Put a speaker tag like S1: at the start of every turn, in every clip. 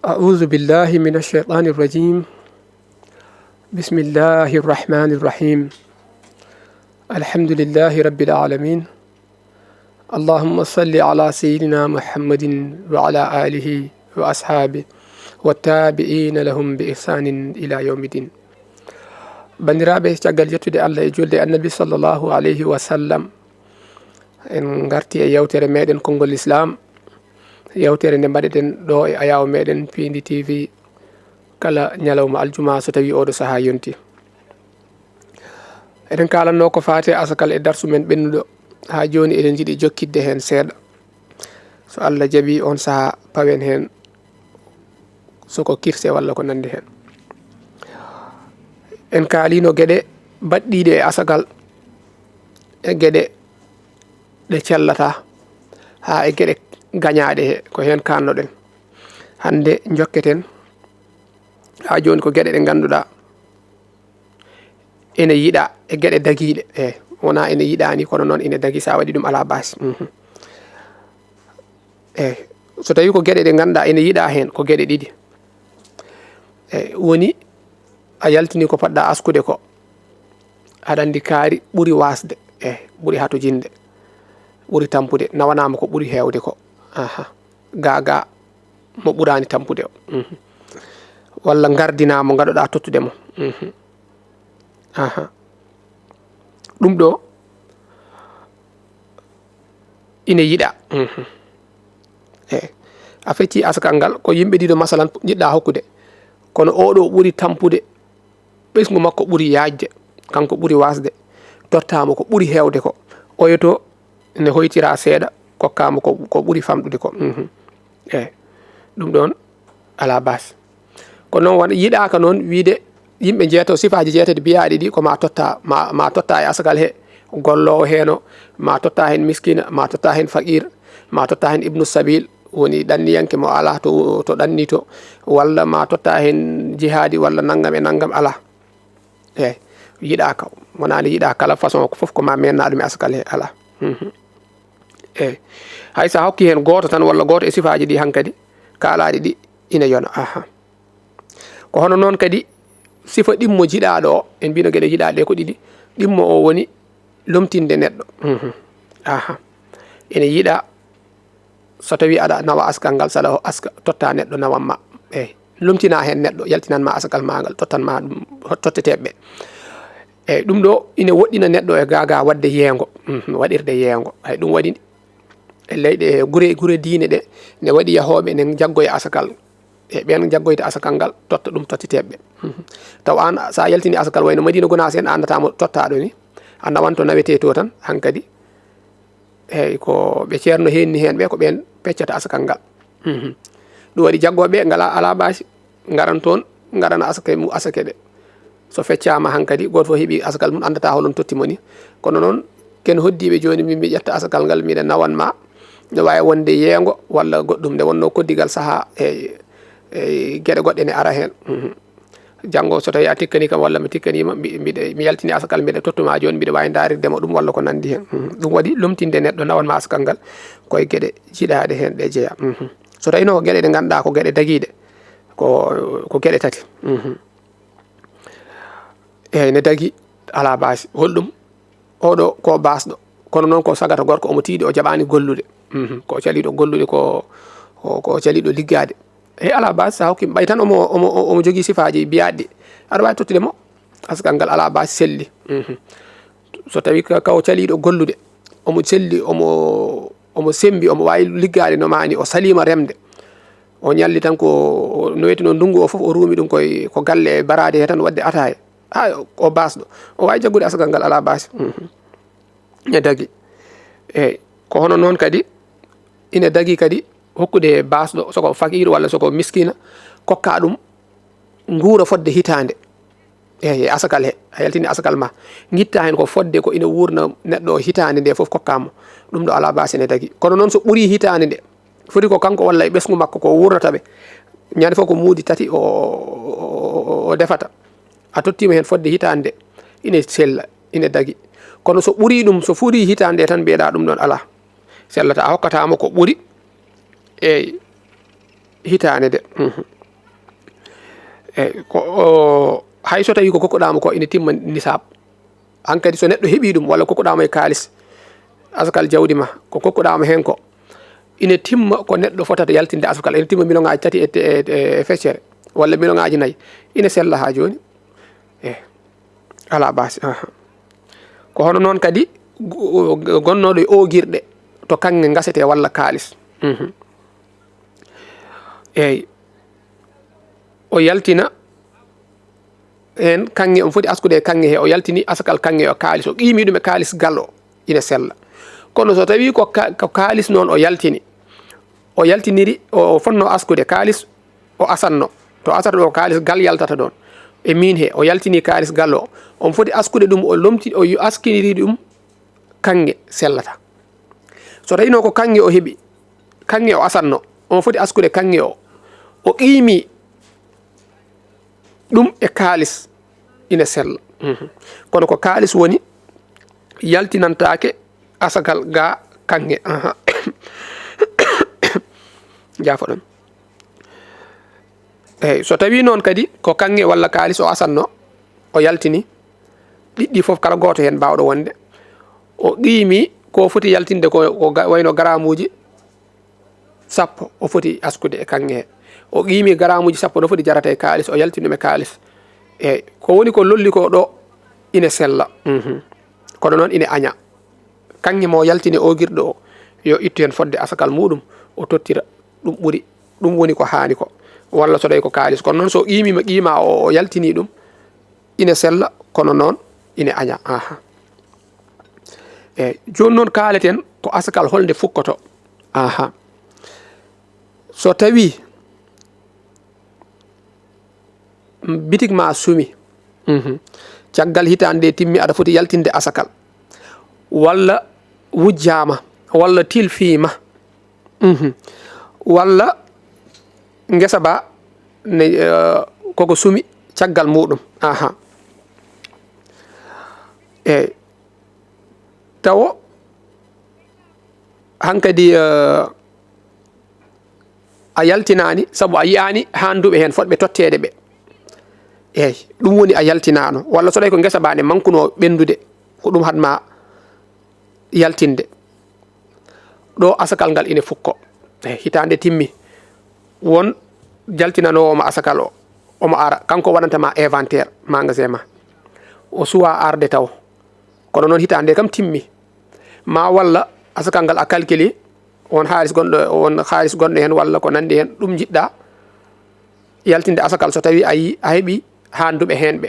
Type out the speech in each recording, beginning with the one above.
S1: أعوذ بالله من الشيطان الرجيم. بسم الله الرحمن الرحيم. الحمد لله رب العالمين. اللهم صل على سيدنا محمد وعلى آله وأصحابه والتابعين لهم بإحسان إلى يوم الدين. bandiraɓe caggal jettude Allah e julde annabi sallllahu alayhi wa sallam en garti e yewtere meɗen konngol islam, yewtere nde mbaɗeten ɗo e ayaw meɗen Pindi TV kala ñalawma aljuma so tawi oɗo saaha yonti. eɗen kalanno ko fate asakal e darsu men ɓennuɗo ha joni eɗen jiiɗi jokkidde hen seeɗa, so Allah jaaɓi on saaha pawen hen soko kirse walla ko nandi hen. en kaalino gueɗe baɗɗiɗe e asagal e gueɗe ɗe cellata ha e gueɗe gañaɗe he ko hen kannoɗen. hande jokketen ha joni ko gueɗe ɗe ganduɗa ene yiiɗa e gueɗe daguiɗe, wona ene yiiɗani kono noon ene dagui sa waɗi ɗum ala base. so tawi ko gueɗe ɗe ganduɗa ene yiiɗa hen ko gueɗe ɗiɗi. woni a yaltini ko poɗɗa askude ko, aɗa andi kaari ɓuuri wasde, ɓuuri hatojinde, ɓuuri tampude, nawanama ko ɓuuri hewde ko. gaga mo ɓurani tampude o. walla gardina mo gaɗoɗa tottude mo. ɗum ɗo ine yiɗa. a fecci askal ngal ko yimɓe ɗiɗo masalan jiɗɗa hokkude, kono oɗo ɓuuri tampude, ɓesgu makko ɓuuri yajde, kanko ɓuuri wasde, tottamo ko ɓuuri hewde ko, oyoto ne hoytira seeɗa kokkamo ko ɓuuri famɗude ko. ɗum ɗon ala base. ko noon waɗa yiɗaka noon wiide yimɓe jeeto sifaji jeetati biyaɗi ɗi ko ma totta e asakal he gollowo heno, ma totta hen miskina, ma totta hen faqir, ma totta hen ibnu sabil, woni ɗanniyanke mo ala to ɗanni to, walla ma totta hen jihadi walla naggam e naggam ala. yiɗaka, wonani yiɗa kala façon foof ko ma menna ɗum e asakal he ala. hay sa hokki hen goto tan walla goto e sifaji ɗi hankkadi kalaɗi ɗi ina yona. ko hono noon kadi sifa ɗimmo jiɗaɗo o, en mbino gueɗe jiɗaɗe ko ɗiɗi. ɗimmo o woni lomtinde neɗɗo. ene yiiɗa so tawi aɗa nawa askal ngal saɗa aska totta neɗɗo nawanma, lomtina hen neɗɗo, yaltinanma askal magal, tottanma ɗum totteteɓe. ɗum ɗo ine woɗɗina neɗɗo e gaga wadde yeengo, waɗirde yeengo. ɗum waɗi e leyɗe gure diine ɗe ne waɗi yahoɓe ne jaggoye asakal, ɓen jaggoyde asakal ngal totta ɗum totteteɓe. taw an sa yaltini asakal wayno Madina Gounass en andatamo tottaɗo ni, a nawanto nawete to tan hankkadi. ko ɓe ceerno henni hen ɓe ko ɓen peccata asakal ngal. ɗum waɗi jaggoɓe ngala ala basi garan toon garana asake ɗe, so feccama hankkadi goto fof heeɓi asakal mum andata holon tottimo ni. kono noon ken hoddiɓe joni min mi ƴetta asakal ngal miɗa nawanma, ne wawi wonde yeengo walla goɗɗum nde wonno koddigal saaha e gueɗe goɗɗe ne ara hen. janggo so tawi a tikkani kam walla mi tikkanima mi yaltini asakal mbiɗa tottuma joni mbiɗa wawi darirdemo ɗum walla ko nandi hen. ɗum waɗi lomtinde neɗɗo nawanma asakal ngal koye gueɗe jiiɗaɗe hen ɗe jeeya. so tawino ko gueɗe ɗe ganduɗa ko gueɗe daguiɗe, ko gueɗe tati. ne dagui ala basi. holɗum oɗo ko basɗo, kono noon ko sagata gorko omo tiiɗi o jaɓani gollude, ko caliɗo gollude ko caliɗo liggade. ala base sa hokki ɓay tan omo jogui sifaji biyaɗɗi, aɗa wawi tottude mo askal ngal ala base selli. so tawi kaw caliɗo gollude omo selli, omo sembi, omo wawi liggade no mani, o salima remde, o ñalli tan ko no wiyeteno ndungu o foof o ruumi ɗum ko galle barade he tan wadde ataye, o basɗo o wawi jaggude asakal ngal ala base. ne dagui ko hono noon kadi ine dagui kadi hokkude basɗo soko fakir walla soko miskina, kokka ɗum guura fodde hitande. asakal he a yaltini asakal ma guitta hen ko fodde ko ina wurna neɗɗo hitande nde foof kokkamo, ɗum ɗo ala base ne dagui. kono noon so ɓuuri hitande nde foti ko kanko walla e ɓesgu makko ko wurnataɓe ñande fof ko muudi tati o defata, a tottima hen fodde hitande nde ine sella, ine dagui. kono so ɓuuri ɗum, so fuuri hitande nde tan mbiyeɗa ɗum ɗon ala sellata, a hokkatamo ko ɓuuri hitande de. ko hay so tawi ko kokkoɗama ko ina timma nisab hankadi so neɗɗo heeɓi ɗum walla kokkoɗama e kalis asakal jawdi ma ko kokkoɗama hen ko ina timma ko neɗɗo fotata yaltinde asakal ina timma million ngaji tati e feccere walla million ngaji nayyi ina sella ha joni ala basi ko hono noon kadi gonnoɗo e ogirɗe to kanŋe gasete walla kalis eyyi o yaltina hen kanŋe on foti askude e kanŋe he o yaltini asakal kanŋe o kalis o qimi ɗum e kalis gallo ina sella kono so tawi ko kalis noon o yaltiniri o fonno askude kalis o asanno to asata ɗo kalis gal yaltata ɗon e min he o yaltini kalis gallo on foti askude ɗum o lomti o askiniri ɗum kanŋe sellata so tawi no ko kanŋe o heeɓi kanŋe o asanno on foti askude kanŋe o qimi ɗum e kalis ina sella kono ko kalis woni yaltinantake asakal ga kanŋe jafo ɗon eyyi so tawi noon kadi ko kanŋe walla kalis o asanno o yaltini ɗiɗɗi foof kala goto hen bawɗo wonde o qimi ko foti yaltinde ko wayno garamuji 10 o foti askude e kanŋe he o qimi garamuji 10 no foti jarata e kalis o yaltini ɗum e kalis eyyi ko woni ko lolli ko ɗo ina sella kono noon ina aña kanŋe mo yaltini ogirɗo o yo ittu hen fodde asakal muɗum o tottira ɗum ɓuuri ɗum woni ko hani ko walla so tawi ko kalis kono noon so qimima qima o yaltini ɗum ina sella kono noon ina aña eyyi joni noon kaleten ko asakal holde fukkoto so tawi bitig ma sumi caggal hitande timmi aɗa foti yaltinde asakal walla wujjama walla tilfima walla ngesa ba ne koko sumi caggal muɗum eyyi tawo hankadi a yaltinani saabu a yiyani handuɓe hen fotɓe tottede ɓe eyyi ɗum woni a yaltinano walla so tawi ko guesa ba ne mankuno ɓendude ko ɗum hatma yaltinde ɗo asakal ngal ina fukko eyyi hitande timmi won jaltinanowoma asakal o omo ara kanko waɗantama inventaire magasin ma o suwa arde taw kono noon hitande kam timmi ma walla asakal ngal a calculi won halis gonɗo hen walla ko nandi hen ɗum jiɗɗa yaltinde asakal so tawi a heeɓi handuɓe hen ɓe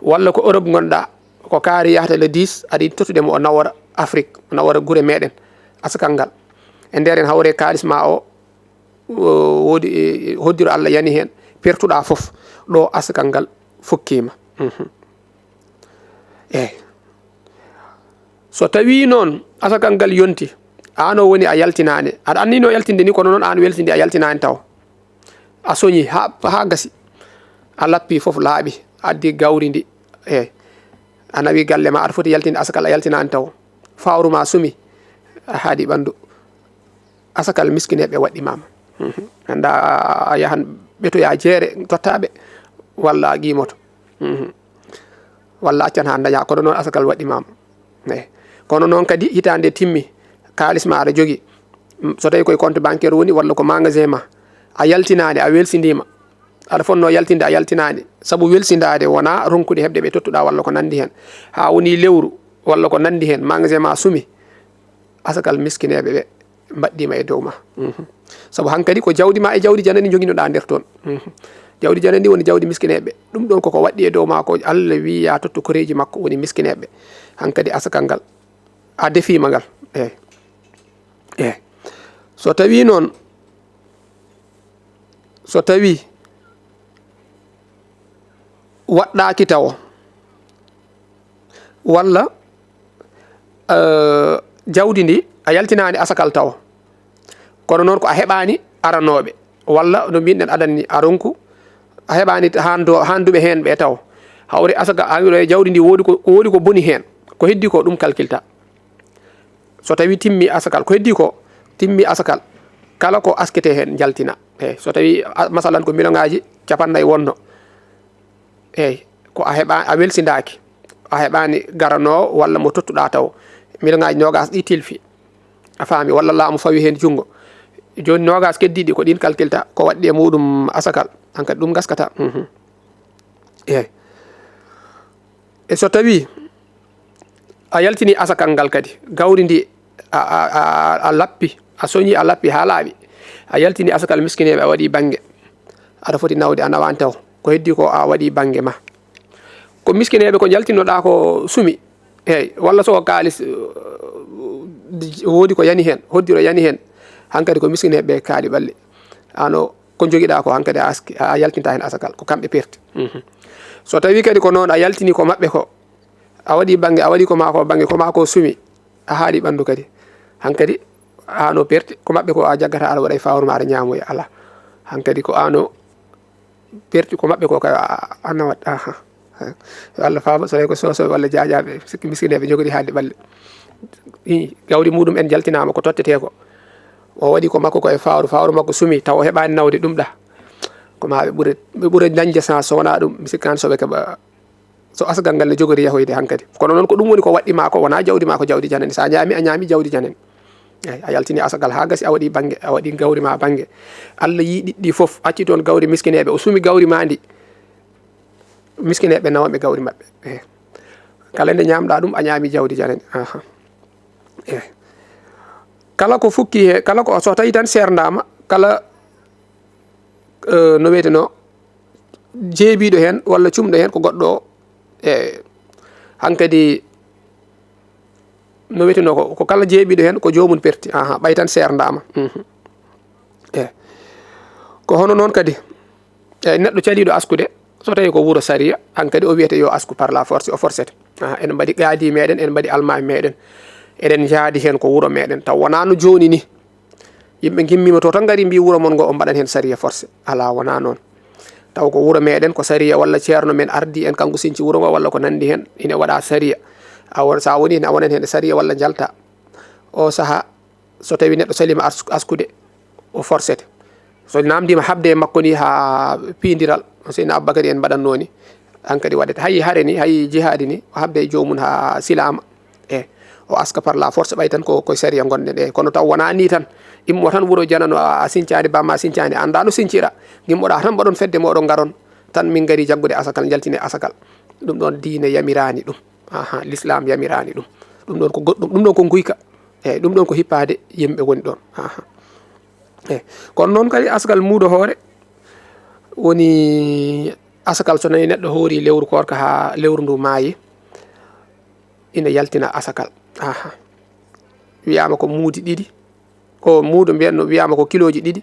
S1: walla ko Europe gonɗa ko kaari yahata le 10 aɗa yiɗi tottudemo o nawora Afrique o nawora guure meɗen asakal ngal e nder en hawre kalis ma o wodi hoddiro Allah yani hen pertuɗa foof ɗo asakal ngal fukkima eyyi so tawi noon asakal ngal yonti an o woni a yaltinani aɗa anni no yaltinde ni kono noon an weltinde a yaltinani taw a soñi ha gasi a lappi foof laaɓi addi gawri ndi eyyi a nawi galle ma aɗa foti yaltinde asakal a yaltinani taw fawru ma sumi a haadi ɓandu asakal miskineɓe waɗɗimama anda a yahan ɓetoya jeere tottaɓe walla a qimoto walla accan ha daña kono noon asakal waɗɗimama eyyi kono noon kadi hitande timmi kalis ma aɗa jogui so tawi koye compte bancaire woni walla ko magasin ma a yaltinani a welsidima aɗa fonno yaltinde a yaltinani saabu welsidade wona ronkude hebde ɓe tottuɗa walla ko nandi hen ha woni lewru walla ko nandi hen magasin ma sumi asakal miskineɓe ɓe mbaɗɗima e dow ma saabu hankkadi ko jawdi ma e jawdi janandi joguinoɗa nder toon jawdi janandi woni jawdi miskineɓe ɗum ɗon koko waɗɗi e dow ma ko Allah wi ya tottu koreji makko woni miskineɓe hankkadi asakal ngal a defima ngal eyyi so tawi noon so tawi waɗɗaki taw walla jawdi ndi a yaltinani asakal taw kono noon ko a heɓani aranoɓe walla no mbinoɗen aɗanni a ronku a heɓani handuɓe hen ɓe taw hawre asaka hawre jawdi ndi wodi ko boni hen ko heddi ko ɗum calculta so tawi timmi asakal ko heddi ko timmi asakal kala ko askete hen jaltina eyyi so tawi masalan ko million ngaji 50 wonno eyyi ko a heɓa a welsindaki a heɓani garanowo walla mo tottuɗa taw milliŋaji nogas ɗi tilfi a faami walla laamu fawi hen jungo joni nogas keddiɗi ko ɗin calculta ko waɗɗi e muɗum asakal hankadi ɗum gaskata eyyi e so tawi a yaltini asakal ngal kadi gawri ndi a lappi a soñi a lappi ha laaɓi a yaltini asakal miskineɓe a waɗi banggue aɗa foti nawde a nawani taw ko heddi ko a waɗi banggue ma ko miskineɓe ko jaltinoɗa ko suumi eyyi walla soko kalis woodi ko yani hen hoddiro yani hen hankkadi ko miskineɓe kaali ɓalle ano ko joguiɗa ko hankkadi a aski a yaltinta hen asakal ko kamɓe perti so tawi kadi ko noon a yaltini ko mabɓe ko a waɗi banggue a waɗi ko mako banggue ko mako suumi a haaɗi ɓandu kadi hankkadi ano perti ko mabɓe ko a jaggata aɗa waɗa e fawru ma aɗa ñamoya ala hankkadi ko ano perti ko mabɓe ko kay a nawat yo Allah faama so tawi ko sosoɓe walla jajaɓe sikki miskineɓe jogori haalde ɓalle gawri muɗum en jaltinama ko tottete ko o waɗi ko makko ko e fawru makko suumi taw o heɓani nawde ɗum ɗa koma ɓe ɓuura dañde sens so wona ɗum mi sikkani soɓe keeɓa so asgal ngal ne jogori yahoyde hankkadi kono noon ko ɗum woni ko waɗɗima ko wona jawdi ma ko jawdi janani sa ñaami a ñaami jawdi janani eyyi a yaltini asgal ha gasi a waɗi banggue a waɗi gawri ma banggue Allah yi ɗiɗɗi foof acci toon gawri miskineɓe o suumi gawri ma ndi miskineɓe nawanɓe gawri mabɓe eyyi kala nde ñamɗa ɗum a ñaami jawdi janani eyyi kala ko fukki he kala ko so tawi tan serdama kala no wiyeteno jeebiɗo hen walla cumɗo hen ko goɗɗo e hankkadi no wiyeteno ko kala jeebiɗo hen ko jomum perti ɓay tan serdama eyyi ko hono noon kadi eyyi neɗɗo caliɗo askude so tawi ko wuuro saria hankkadi o wiyete yo asku par la force o forcete en mbaɗi qaadi meɗen en mbaɗi almami meɗen eɗen jaadi hen ko wuuro meɗen taw wona no joni ni yimɓe gimmima to tan gari mbi wuuro mon ngo o mbaɗan hen saria forcé ala wona noon taw ko wuuro meɗen ko saria walla ceerno men ardi en kanko sinci wuuro ngo walla ko nandi hen ine waɗa saria sa woni hen a wonan hen saria walla jalta o saaha so tawi neɗɗo salima askude o forcete so namdima habde e makko ni ha pidiral seyna Aboubacry en mbaɗanno ni hankkadi waɗete hayi hare ni hayi jihadi ni o habde e jomum ha silama o aska par la force ɓay tan koye saria gonɗen kono taw wona ni tan immo tan wuuro janano a sincani bamma sincani anda no sincira gimmoɗa tan mbaɗon fedde moɗon garon tan min gari jaggude asakal jaltine asakal ɗum ɗon diine yamirani ɗum l'islam yamirani ɗum ɗum ɗon ko goɗɗum ɗum ɗon ko guyka eyyi ɗum ɗon ko hippade yimɓe woni ɗon eyyi kono noon kadi asakal muudo hoore woni asakal so nayi neɗɗo hoori lewru korka ha lewru ndu maayi ina yaltina asakal wiyama ko muudi ɗiɗi ko muudo mbiyanno wiyama ko kiloji ɗiɗi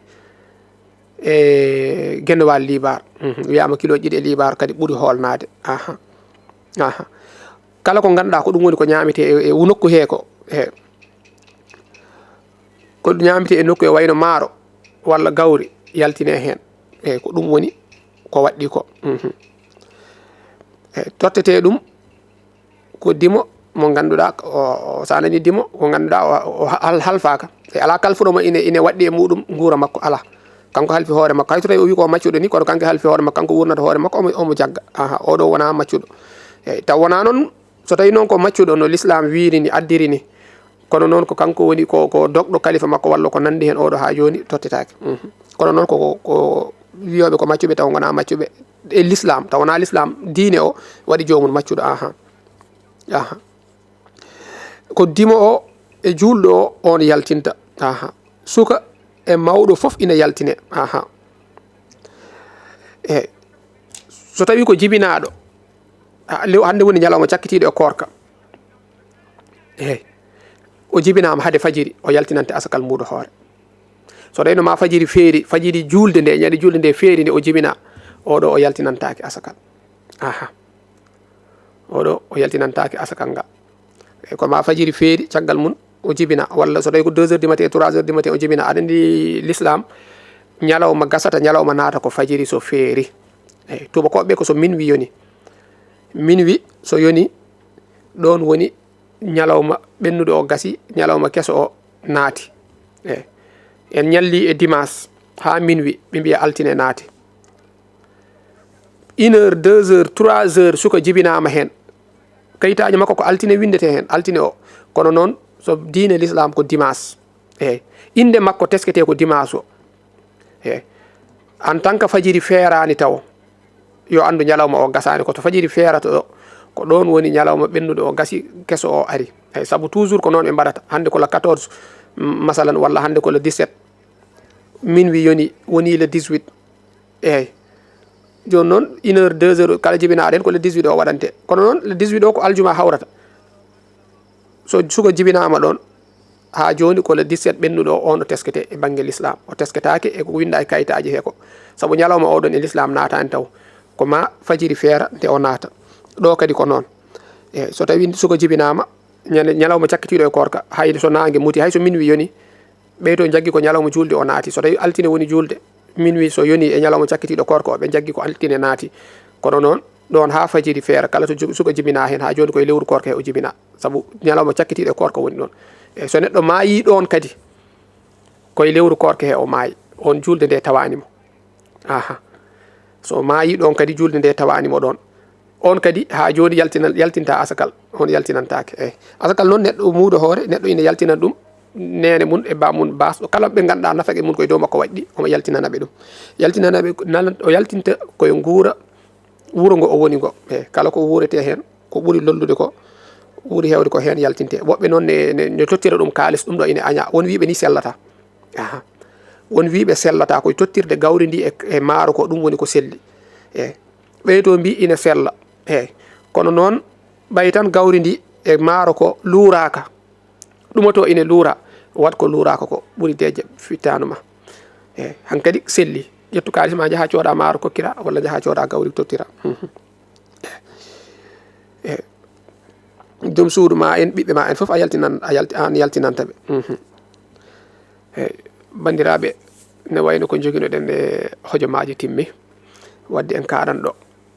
S1: e guenowal libar wiyama kiloji ɗiɗi e libar kadi ɓuuri holnade kala ko ganduɗa ko ɗum woni ko ñamete e nokku he ko ko ñamete e nokku e wayno maaro walla gawri yaltine hen eyyi ko ɗum woni ko waɗɗi ko eyyi tottete ɗum ko dimo mo ganduɗa sa nani dimo ko ganduɗa o halfaka e ala kalfuɗomo ine waɗɗi e muɗum guura makko ala kanko halfi hoore makko hay so tawi o wi ko maccuɗo ni kono kanko halfi hoore makko kanko wurnata hoore makko omo jagga oɗo wona maccuɗo eyyi taw wona noon so tawi noon ko maccuɗo no l'islam wiiri ni addiri ni kono noon ko kanko woni ko dogɗo kalifa makko walla ko nandi hen oɗo ha joni tottetake kono noon ko wiyoɓe ko maccuɓe taw gona maccuɓe e l'islam taw wona l'islam diine o waɗi jomum maccuɗo ko dimo o e julɗo o on yaltinta suka e mawɗo foof ina yaltine eyyi so tawi ko jibinaɗo hande woni ñalawma cakkitiɗo e korka eyyi o jibinama haade fajiri o yaltinante asakal muuɗo hoore so ɗayno ma fajiri feeri fajiri julde nde ñande julde nde feeri nde o jibina oɗo o yaltinantaki asakal oɗo o yaltinantaki asakal ngal e ko ma fajiri feeri caggal mum o jibina walla so tawi ko 2 heures du matin 3 heures du matin o jibina aɗa andi l'islam ñalawma gasata ñalawma naata ko fajiri so feeri eyyi tubakoɓe ko so minuit yoni minuit so yoni ɗon woni ñalawma ɓennuɗo o gasi ñalawma keso o naati eyyi en ñalli e dimanche ha minuit ɓe mbiya altine naati 1 heure 2 heures 3 heures suko jibinama hen kayitaji makko ko altine windete hen altine o kono noon so diine l'islam ko dimanche eyyi inde makko teskete ko dimanche o eyyi en tant que fajiri feerani taw yo andu ñalawma o gasani ko to fajiri feerata ɗo ko ɗon woni ñalawma ɓennuɗo o gasi keso o ari eyyi saabu toujours ko noon ɓe mbaɗata hande ko le 14 masalan walla hande ko le 17 minuit yoni woni le 18 eyyi joni noon 1 heure 2 heures kala jibinaɗen ko le 18 o waɗante kono noon le 18 o ko aljuma hawrata so suko jibinama ɗon ha joni ko le 17 ɓennuɗo o on o teskete e banggue l'islam o tesketake e ko winda e kayitaji he ko saabu ñalawma oɗon e l'islam natani taw ko ma fajiri feera nde o naata ɗo kadi ko noon eyyi so tawi suko jibinama ñalawma cakkitiɗo e korka hayde so nangue muti hay so minuit yoni ɓeyto jaggi ko ñalawma julde o naati so tawi altine woni julde minuit so yoni e ñalawma cakkitiɗo korka o ɓe jaggi ko altine naati kono noon ɗon ha fajiri feera kala to suko jibina hen ha joni koye lewru korka he o jibina saabu ñalawma cakkitiɗo e korka woni ɗon eyyi so neɗɗo maayi ɗon kadi koye lewru korka he o maayi on julde nde tawanimo aha so maayi ɗon kadi julde nde tawanimo ɗon on kadi ha joni yaltinta asakal on yaltinantake eyyi asakal noon neɗɗo muudo hoore neɗɗo ina yaltinan ɗum nene mun e bamum basɗo kala ɓe ganduɗa nafaqe mun koye dow makko waɗɗi omo yaltinanaɓe ɗum yaltinanaɓe o yaltinta koye guura wuuro ngo o woni ngo eyyi kala ko wuurete hen ko ɓuuri lollude ko ɓuuri hewde ko hen yaltinte woɓɓe noon ne tottira ɗum kalis ɗum ɗo ina aña won wiɓe ni sellata aha won wiɓe sellata koye tottirde gawri ndi e maaro ko ɗum woni ko selli eyyi ɓeydo mbi ina sella eyyi kono noon ɓay tan gawri ndi e maaro ko luuraka ɗumoto ina luura wat ko luuraka ko ɓuuri deje fittanuma eyyi hankkadi selli ƴettu kalis ma jaaha cooda maaro kokkira walla jaaha cooda gawri tottira eyyi joom suudu ma en ɓiɓɓe ma en foof an yaltinantaɓe eyyi bandiraɓe ne wayno ko joguinoɗen e hojomaji timmi wadde en kaɗanɗo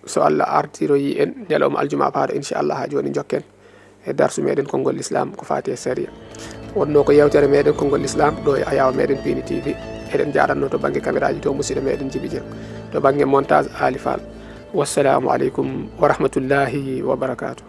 S1: so Allah artiroyi en ñalawma aljuma paaɗo inchallah ha joni jokken e darsu meɗen konngol l'islam ko fati e séria wonno ko yewtere meɗen konngol l'islam ɗo e ayaw meɗen Pini TV eɗen jaranno to banggue caméra ji to musidɗo meɗen Djiby Dieng to banggue montage Ali Fall wassalamu aleykum wa rahmatullahi wa barakatuh